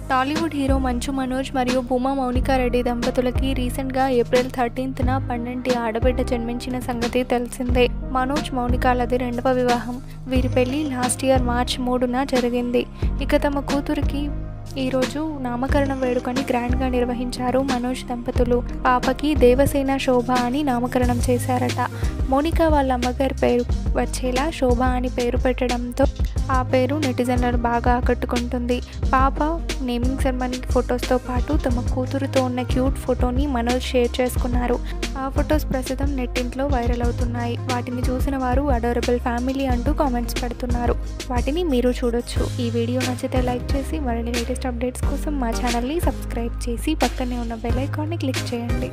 Tollywood hero Manchu Manoj మరియు భూమా మౌనికా రెడ్డి దంపతులకి రీసెంట్గా ఏప్రిల్ 13న పండంటి ఆడబిడ్డ జన్మించిన సంగతి తెలిసిందే. మనోజ్ మౌనికాలది రెండవ వివాహం. వీరి పెళ్లి లాస్ట్ ఇయర్ మార్చ్ 3న జరిగింది. ఇక తమ కూతురికి ఈరోజు నామకరణం వేడుకని గ్రాండ్గా నిర్వహించారు మనోజ్ దంపతులు. పాపకి దేవసేన శోభ అని నామకరణం చేశారట. మౌనిక వాళ్ళ అమ్మగారి పేరు వచ్చేలా శోభ అని పేరు పెట్టడంతో ఆ పేరు నెటిజన్లను బాగా ఆకట్టుకుంటుంది. పాప నేమింగ్ సెరమనీ ఫొటోస్తో పాటు తమ కూతురుతో ఉన్న క్యూట్ ఫోటోని మనోజ్ షేర్ చేసుకున్నారు. ఆ ఫొటోస్ ప్రస్తుతం నెట్టింట్లో వైరల్ అవుతున్నాయి. వాటిని చూసిన వారు అడోరబుల్ ఫ్యామిలీ అంటూ కామెంట్స్ పెడుతున్నారు. వాటిని మీరు చూడొచ్చు. ఈ వీడియో నచ్చితే లైక్ చేసి మరిన్ని లేటెస్ట్ అప్డేట్స్ కోసం మా ఛానల్ని సబ్స్క్రైబ్ చేసి పక్కనే ఉన్న బెల్ ఐకాన్ని క్లిక్ చేయండి.